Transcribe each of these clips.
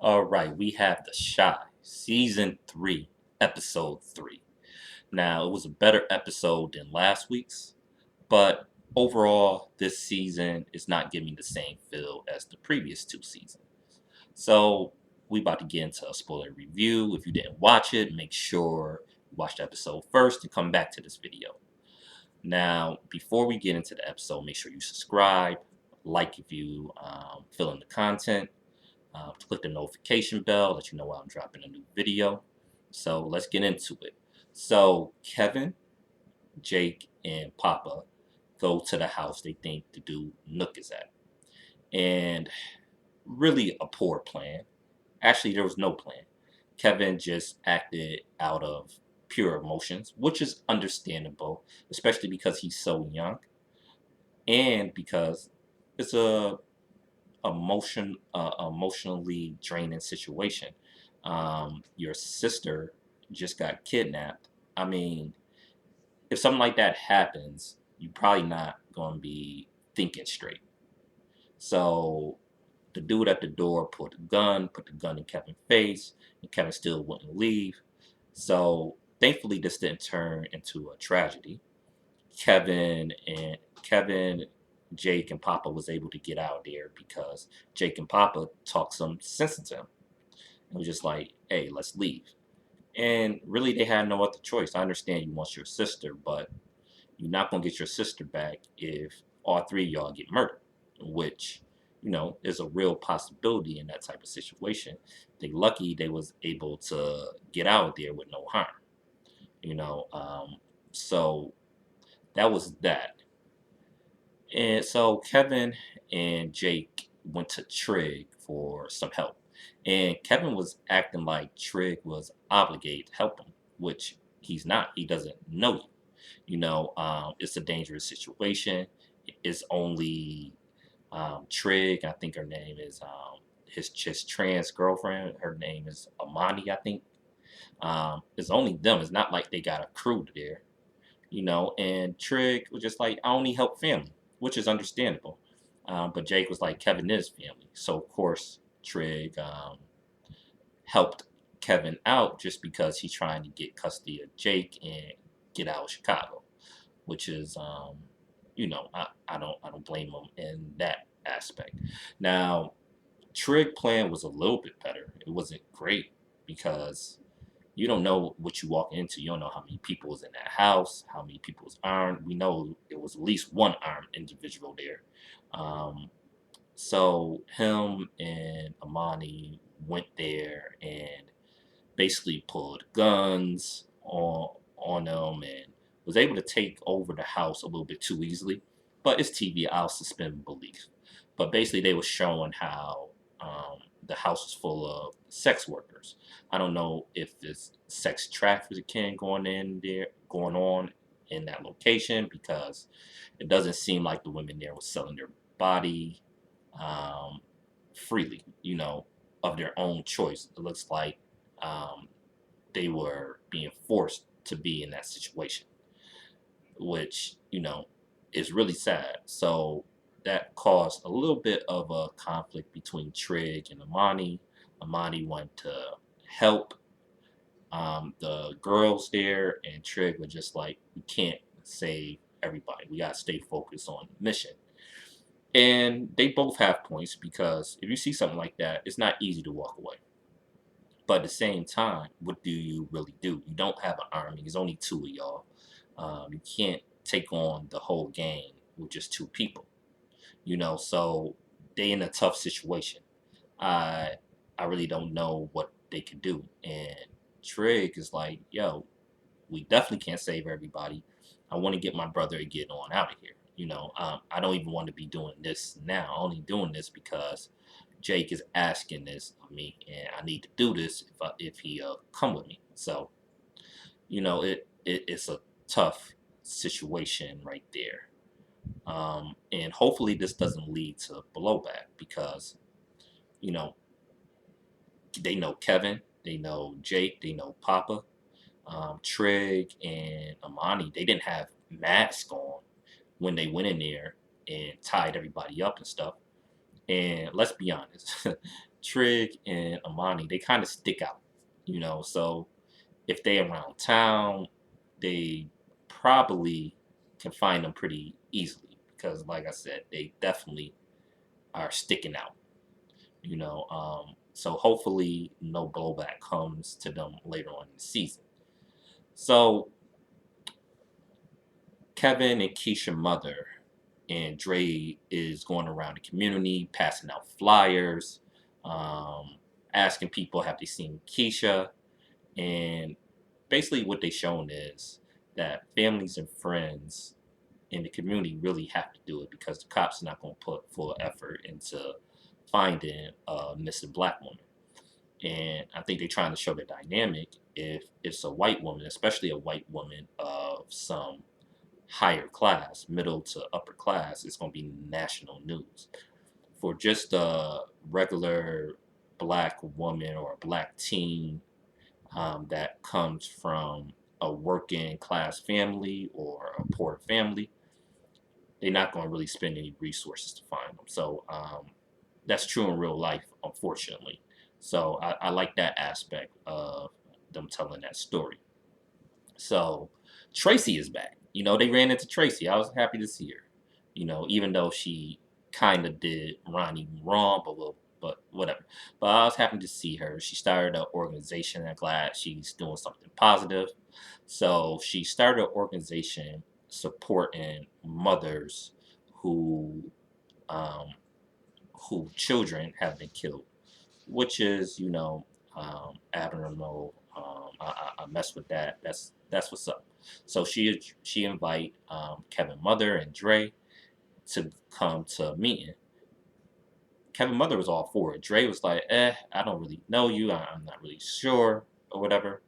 All right, we have The Shy, Season 3, Episode 3. Now, it was a better episode than last week's, but overall, this season is not giving me the same feel as the previous two seasons. So, we about to get into a spoiler review. If you didn't watch it, make sure you watch the episode first and come back to this video. Now, before we get into the episode, make sure you subscribe, like if you feel in the content, click the notification bell, let you know when I'm dropping a new video. So let's get into it. So Kevin, Jake, and Papa go to the house they think the dude Nook is at. And really a poor plan. Actually, there was no plan. Kevin just acted out of pure emotions, which is understandable, especially because he's so young and because it's a emotionally draining situation. Your sister just got kidnapped. I mean, if something like that happens, you're probably not going to be thinking straight. So the dude at the door put the gun in Kevin's face, and Kevin still wouldn't leave. So thankfully, this didn't turn into a tragedy. Kevin, Jake, and Papa was able to get out there because Jake and Papa talked some sense into him. It was just like, hey, let's leave. And really, they had no other choice. I understand you want your sister, but you're not going to get your sister back if all three of y'all get murdered, which, is a real possibility in that type of situation. They lucky they was able to get out there with no harm, you know. So that was that. And so Kevin and Jake went to Trig for some help. And Kevin was acting like Trig was obligated to help him, which he's not. He doesn't know you. It's a dangerous situation. It's only Trig. I think her name is his trans girlfriend. Her name is Imani, I think. It's only them. It's not like they got a crew there, and Trig was just like, I only help family, which is understandable. But Jake was like, Kevin is family. So, of course, Trig helped Kevin out just because he's trying to get custody of Jake and get out of Chicago, which is, I don't blame him in that aspect. Now, Trig plan was a little bit better. It wasn't great because you don't know what you walk into. You don't know how many people was in that house, how many people was armed. We know it was at least one armed individual there. Um, so him and Amani went there and basically pulled guns on them and was able to take over the house a little bit too easily. But it's TV. I'll suspend belief. But basically, they were showing how the house was full of sex workers. I don't know if there's sex trafficking going on in that location because it doesn't seem like the women there were selling their body um, freely, of their own choice. It looks like um, they were being forced to be in that situation, which, is really sad. So that caused a little bit of a conflict between Trig and Imani. Imani wanted to help the girls there, and Trig was just like, we can't save everybody. We got to stay focused on the mission. And they both have points because if you see something like that, it's not easy to walk away. But at the same time, what do you really do? You don't have an army. There's only two of y'all. You can't take on the whole gang with just two people. So they in a tough situation. I I really don't know what they could do. And Trig is like, yo, we definitely can't save everybody. I want to get my brother and get on out of here. I don't even want to be doing this now. I'm only doing this because Jake is asking this of me, and I need to do this if he come with me. So it's a tough situation right there. And hopefully this doesn't lead to blowback because you know they know Kevin, they know Jake, they know Papa, Trig, and Amani. They didn't have masks on when they went in there and tied everybody up and stuff. And let's be honest, Trig and Imani, they kind of stick out, so if they around town, they probably can find them pretty easily because, like I said, they definitely are sticking out. So hopefully no blowback comes to them later on in the season. So Kevin and Keisha mother and Dre is going around the community passing out flyers, um, asking people have they seen Keisha, and basically what they shown is that families and friends in the community really have to do it because the cops are not going to put full effort into finding a missing black woman. And I think they're trying to show the dynamic. If it's a white woman, especially a white woman of some higher class, middle to upper class, it's going to be national news. For just a regular black woman or a black teen that comes from a working class family or a poor family, they're not going to really spend any resources to find them. So that's true in real life, unfortunately. So I like that aspect of them telling that story. So Tracy is back. They ran into Tracy. I was happy to see her. Even though she kind of did Ronnie wrong, but whatever. But I was happy to see her. She started an organization. I'm glad she's doing something positive. So she started an organization supporting mothers who um, who children have been killed, which is admirable. I mess with that. That's what's up. So she invite Kevin Mother and Dre to come to a meeting. Kevin Mother was all for it. Dre was like, I don't really know you. I'm not really sure or whatever.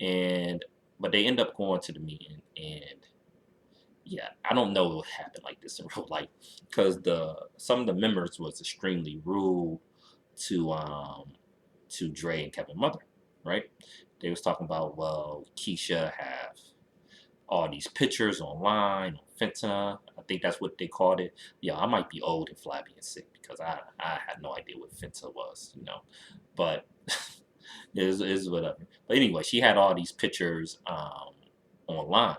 And but they end up going to the meeting, and yeah, I don't know what happened like this in real life because the some of the members was extremely rude to Dre and Kevin Mother, right? They was talking about, well, Keisha have all these pictures online on Fenta. I think that's what they called it. Yeah, I might be old and flabby and sick because I had no idea what Fenta was. But is whatever. But anyway, she had all these pictures online,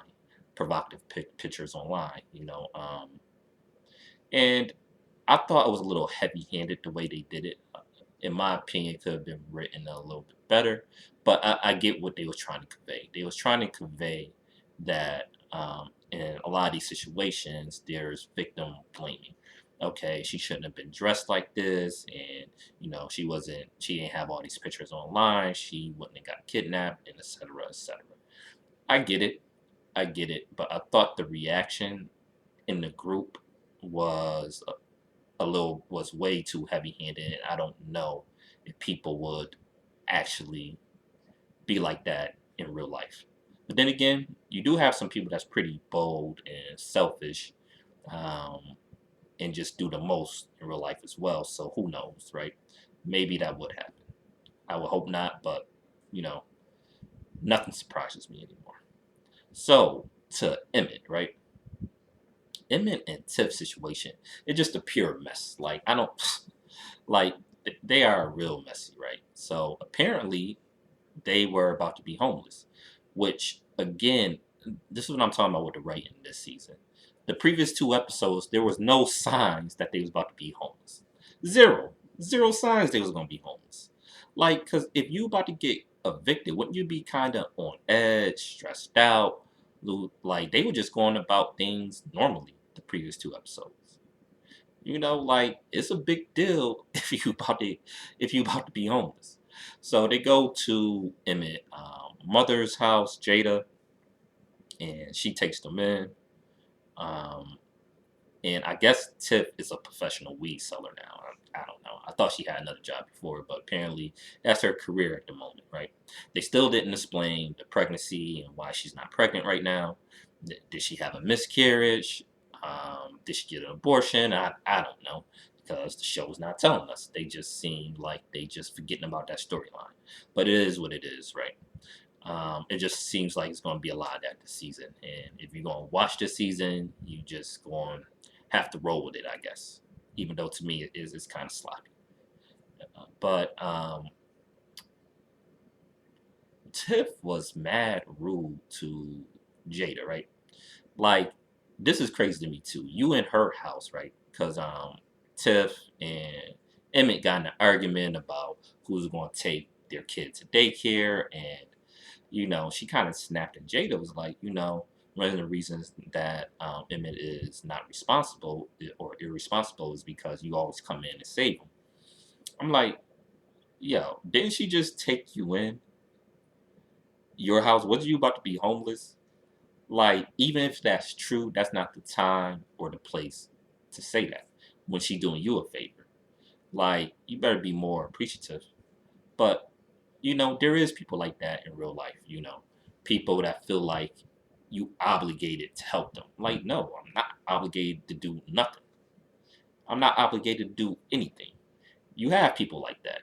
provocative pictures online. And I thought it was a little heavy-handed the way they did it. In my opinion, it could have been written a little bit better, but I get what they was trying to convey. They was trying to convey that in a lot of these situations, there's victim blaming. Okay, she shouldn't have been dressed like this, and she didn't have all these pictures online. She wouldn't have got kidnapped, and etc. etc. I get it, I get it, but I thought the reaction in the group was was way too heavy handed, and I don't know if people would actually be like that in real life. But then again, you do have some people that's pretty bold and selfish, um, and just do the most in real life as well. So who knows, right? Maybe that would happen. I would hope not, but you know, nothing surprises me anymore. So to Emmett, right? Emmett and Tiff situation, it's just a pure mess. Like I don't like they are real messy, right? So apparently they were about to be homeless, which again, this is what I'm talking about with the writing this season. The previous two episodes, there was no signs that they was about to be homeless. Zero, zero signs they was gonna be homeless. Like, cause if you about to get evicted, wouldn't you be kind of on edge, stressed out? Like they were just going about things normally. The previous two episodes. Like it's a big deal if you about to be homeless. So they go to Emmett mother's house, Jada, and she takes them in. Um, and I guess Tiff is a professional weed seller now. I don't know. I thought she had another job before, but apparently that's her career at the moment, right? They still didn't explain the pregnancy and why she's not pregnant right now. Did she have a miscarriage? Did she get an abortion? I don't know because the show's not telling us. They just seem like they just forgetting about that storyline. But it is what it is, right? It just seems like it's going to be a lot of that this season. And if you're going to watch this season, you just going to have to roll with it, I guess. Even though to me it's kind of sloppy. But Tiff was mad rude to Jada, right? Like, this is crazy to me too. You in her house, right? Because Tiff and Emmett got in an argument about who's going to take their kid to daycare, and she kind of snapped at Jada. Was like, one of the reasons that Emmett is not responsible or irresponsible is because you always come in and save him. I'm like, yo, didn't she just take you in your house? Was you about to be homeless? Like, even if that's true, that's not the time or the place to say that when she doing you a favor. Like, you better be more appreciative. But, there is people like that in real life. People that feel like you obligated to help them. Like, no, I'm not obligated to do nothing. I'm not obligated to do anything. You have people like that.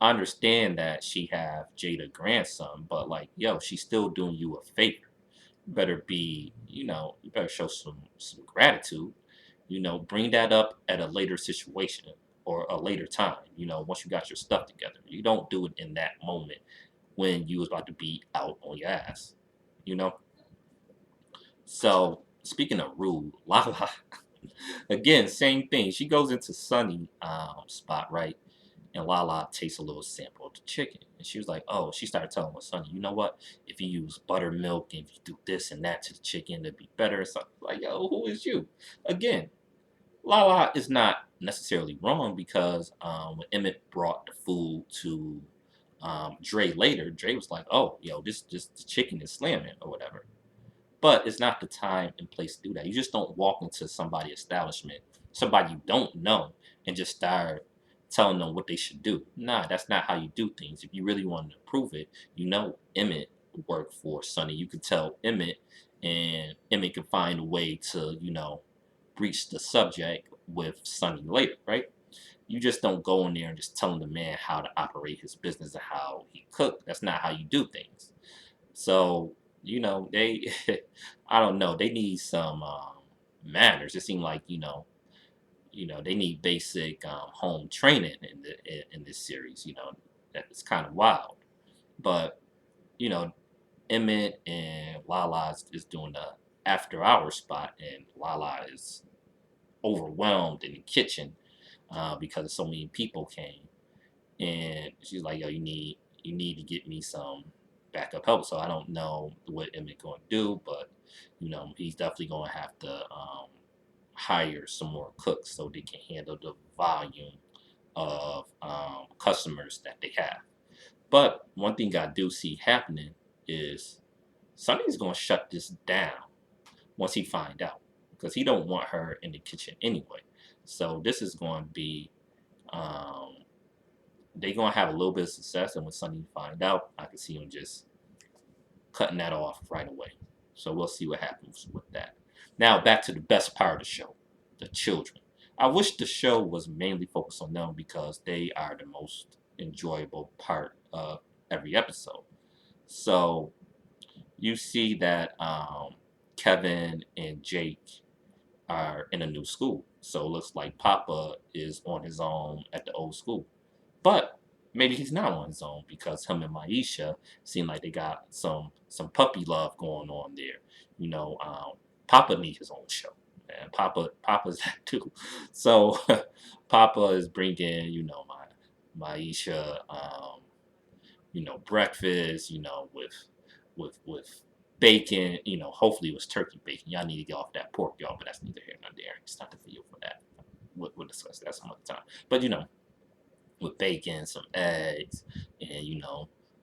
I understand that she have Jada grandson, but like, yo, she's still doing you a favor. Better be, you better show some gratitude. Bring that up at a later situation or a later time. Once you got your stuff together, you don't do it in that moment when you was about to be out on your ass. You know. So speaking of rude, Lala again, same thing. She goes into Sunny spot, right? And Lala tastes a little sample of the chicken. And she was like, oh, she started telling her son, you know what? If you use buttermilk and if you do this and that to the chicken, it'd be better. So like, yo, who is you? Again, Lala is not necessarily wrong because when Emmett brought the food to Dre later, Dre was like, oh, yo, this the chicken is slamming or whatever. But it's not the time and place to do that. You just don't walk into somebody's establishment, somebody you don't know, and just start telling them what they should do. Nah, that's not how you do things. If you really want to prove it, Emmett worked for Sonny. You could tell Emmett, and Emmett could find a way to, breach the subject with Sonny later, right? You just don't go in there and just telling the man how to operate his business and how he cooked. That's not how you do things. So, they, I don't know, they need some manners. It seems like, they need basic home training in this series. It's kind of wild. But, you know, Emmett and Lala is doing the after hour spot, and Lala is overwhelmed in the kitchen because so many people came. And she's like, yo, you need to get me some backup help. So I don't know what Emmett going to do, but he's definitely going to have to hire some more cooks so they can handle the volume of customers that they have. But one thing I do see happening is Sonny's going to shut this down once he find out because he don't want her in the kitchen anyway. So this is going to be um, they're gonna have a little bit of success, and when Sonny find out, I can see him just cutting that off right away. So we'll see what happens with that. Now back to the best part of the show, the children. I wish the show was mainly focused on them because they are the most enjoyable part of every episode. So you see that Kevin and Jake are in a new school. So it looks like Papa is on his own at the old school. But maybe he's not on his own because him and Maisha seem like they got some puppy love going on there. Papa needs his own show, and Papa's that too. So Papa is bringing my Maisha breakfast with bacon. Hopefully it was turkey bacon. Y'all need to get off that pork, y'all. But that's neither here nor there. It's not the video for that. We'll discuss that some other time. But with bacon, some eggs, and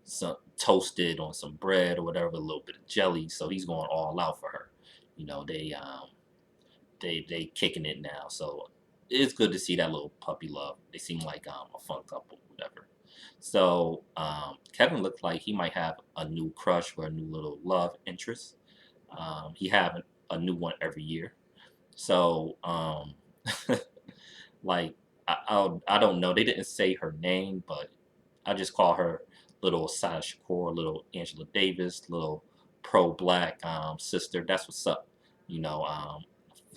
some toasted on some bread or whatever, a little bit of jelly. So he's going all out for her. They kicking it now. So it's good to see that little puppy love. They seem like a fun couple, whatever. So Kevin looks like he might have a new crush or a new little love interest. He have a new one every year. So like I don't know. They didn't say her name, but I just call her little Sasha Shakur, little Angela Davis, little pro-black sister. That's what's up. You know,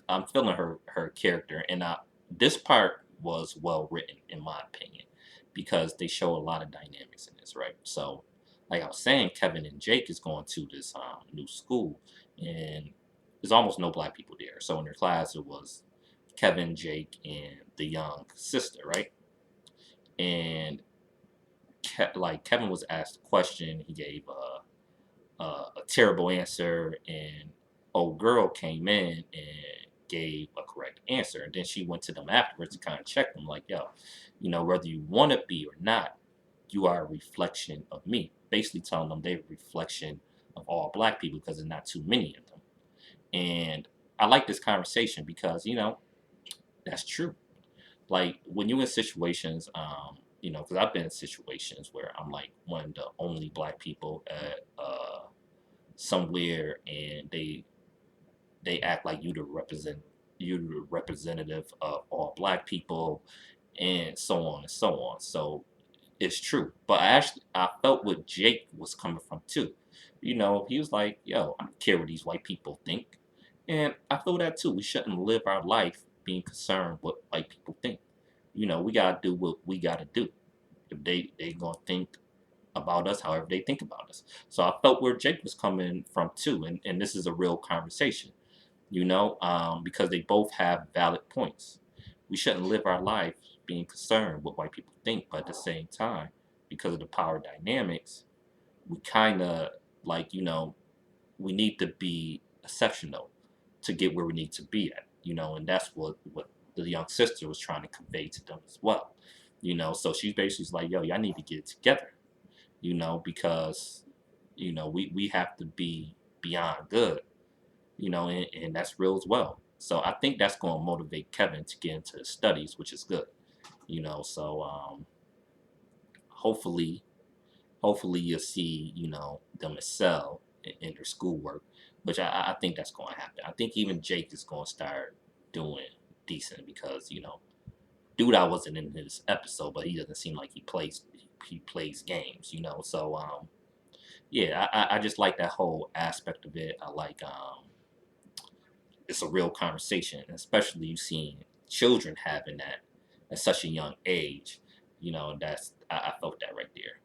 I'm feeling her character, and this part was well written, in my opinion, because they show a lot of dynamics in this, right? So, like I was saying, Kevin and Jake is going to this new school, and there's almost no black people there. So in their class, it was Kevin, Jake, and the young sister, right? And like Kevin was asked a question, he gave a terrible answer, and old girl came in and gave a correct answer, and then she went to them afterwards to kind of check them, like, yo, whether you want to be or not, you are a reflection of me. Basically telling them they're a reflection of all black people because there's not too many of them. And I like this conversation because that's true. Like when you're in situations, because I've been in situations where I'm like one of the only black people at somewhere, and they act like you the representative of all black people, and so on and so on. So it's true. But I felt what Jake was coming from too. He was like, yo, I don't care what these white people think. And I feel that too. We shouldn't live our life being concerned what white people think. We gotta do what we gotta do. If they gonna think about us however they think about us. So I felt where Jake was coming from too, and this is a real conversation, because they both have valid points. We shouldn't live our life being concerned what white people think, but at the same time, because of the power dynamics, we kind of like, we need to be exceptional to get where we need to be at, and that's what the young sister was trying to convey to them as well. So she's basically like, yo, y'all need to get it together, because we have to be beyond good, and that's real as well. So I think that's going to motivate Kevin to get into his studies, which is good, So hopefully, you'll see, them excel in their schoolwork, which I think that's going to happen. I think even Jake is going to start doing decent because dude, I wasn't in his episode, but he doesn't seem like he plays games, So yeah, I just like that whole aspect of it. I like it's a real conversation, and especially you seeing children having that at such a young age. That's I felt that right there.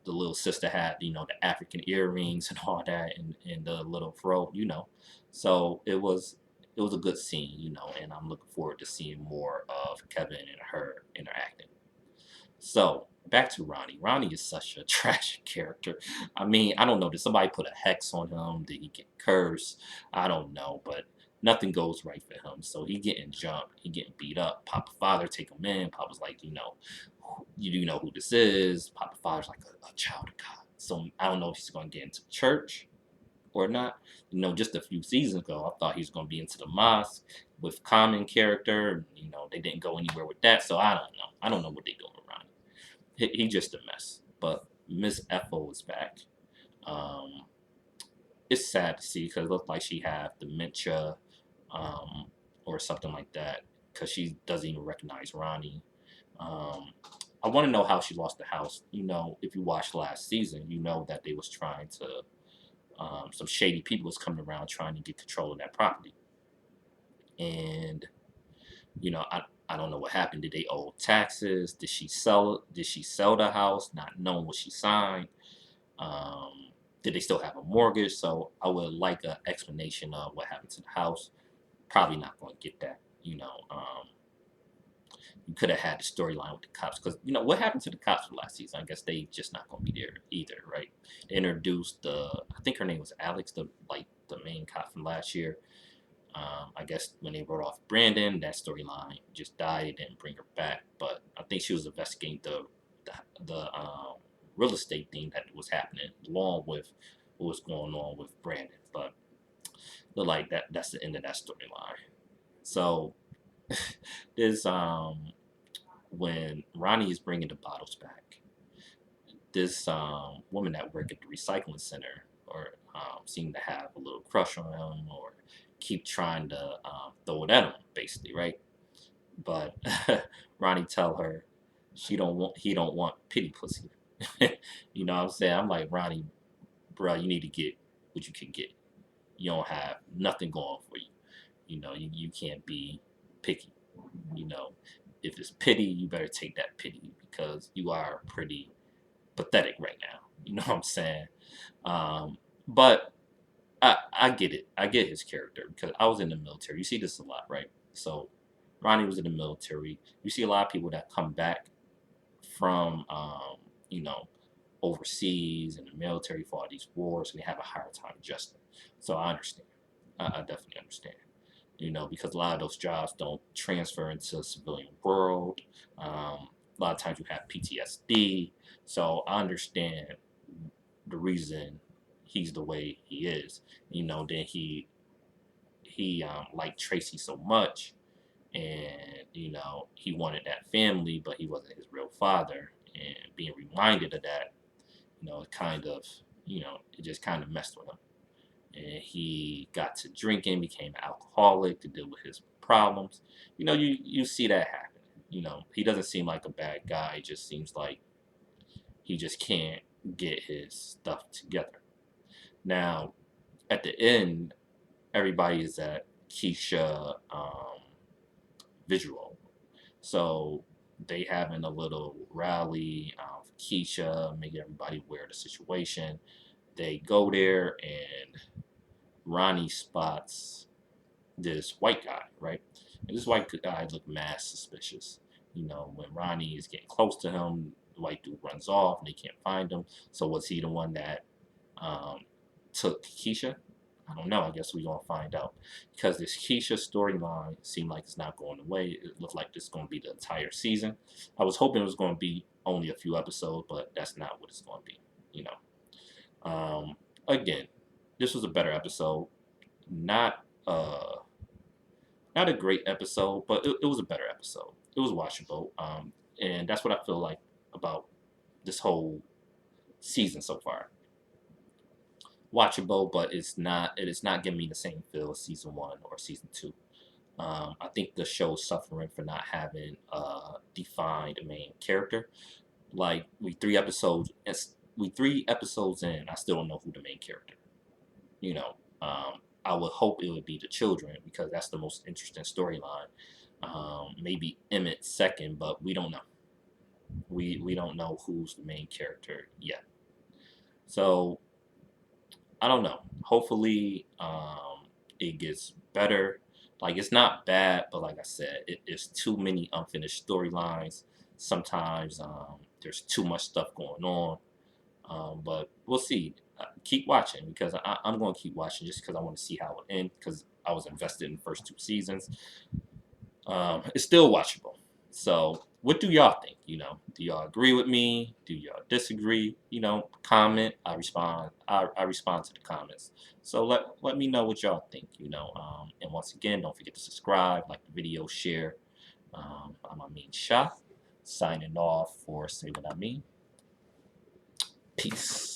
The little sister had the African earrings and all that, and the little fro. So it was a good scene. And I'm looking forward to seeing more of Kevin and her interacting. So back to Ronnie. Ronnie is such a tragic character. I mean, I don't know. Did somebody put a hex on him? Did he get cursed? I don't know, but nothing goes right for him. So he getting jumped. He getting beat up. Papa Father take him in. Papa's like, you do know who this is. Papa Father's like a child of God. So I don't know if he's going to get into church or not. Just a few seasons ago, I thought he was going to be into the mosque with common character. They didn't go anywhere with that. So I don't know. I don't know what they're doing around. He just a mess. But Miss Ethel is back. Um, it's sad to see because it looks like she had dementia, um, or something like that, because she doesn't even recognize Ronnie. Um, I want to know how she lost the house. If you watched last season, you know that they was trying to. Some shady people was coming around trying to get control of that property, and I don't know what happened. Did they owe taxes? Did she sell it? Did she sell the house not knowing what she signed? Did they still have a mortgage? So I would like an explanation of what happened to the house. Probably not going to get that. You could have had the storyline with the cops because what happened to the cops for last season. I guess they just not going to be there either, right? They introduced I think her name was Alex, the main cop from last year. I guess when they wrote off Brandon, that storyline just died. They didn't bring her back, but I think she was investigating the real estate thing that was happening, along with what was going on with Brandon. But look like that's the end of that storyline. So this when Ronnie is bringing the bottles back, this woman that worked at the recycling center or seemed to have a little crush on him or keep trying to throw it at him, basically, right? But Ronnie tell her he don't want pity pussy. You know what I'm saying? I'm like, Ronnie, bro, you need to get what you can get. You don't have nothing going for you. You can't be picky. You know, if it's pity, you better take that pity because you are pretty pathetic right now. You know what I'm saying? But I get it. I get his character because I was in the military. You see this a lot, right? So Ronnie was in the military. You see a lot of people that come back from, you know, overseas in the military for all these wars, and they have a hard time adjusting. So I understand. I definitely understand. You know, because a lot of those jobs don't transfer into the civilian world. A lot of times you have PTSD. So I understand the reason he's the way he is. You know, then he liked Tracy so much, and you know he wanted that family, but he wasn't his real father. And being reminded of that, you know, it kind of, you know, it just kind of messed with him. And he got to drinking, became an alcoholic to deal with his problems. You know, you see that happen. You know, he doesn't seem like a bad guy. It just seems like he just can't get his stuff together. Now, at the end, everybody is at Keisha visual. So they having a little rally for Keisha, making everybody aware of the situation. They go there and Ronnie spots this white guy, right? And this white guy looked mad suspicious. You know, when Ronnie is getting close to him, the white dude runs off and they can't find him. So was he the one that um, took Keisha? I don't know. I guess we're gonna find out because this Keisha storyline seemed like it's not going away. It looked like it's gonna be the entire season. I was hoping it was gonna be only a few episodes, but that's not what it's gonna be. You know. Again, this was a better episode. Not not a great episode, but it was a better episode. It was watchable, and that's what I feel like about this whole season so far. Watchable, but it is not giving me the same feel as season one or season two. I think the show is suffering for not having a defined main character. Like we 3 episodes in, I still don't know who the main character. You know, I would hope it would be the children because that's the most interesting storyline. Maybe Emmett second, but we don't know. We don't know who's the main character yet. So I don't know. Hopefully, it gets better. Like it's not bad, but like I said, it's too many unfinished storylines. Sometimes there's too much stuff going on. But we'll see. Keep watching because I'm going to keep watching just because I want to see how it ends because I was invested in the first 2 seasons. It's still watchable. So, what do y'all think? You know, do y'all agree with me? Do y'all disagree? You know, comment. I respond. I respond to the comments. So let me know what y'all think. You know, and once again, don't forget to subscribe, like the video, share. I'm Amin Shah, signing off for Say What I Mean. Peace.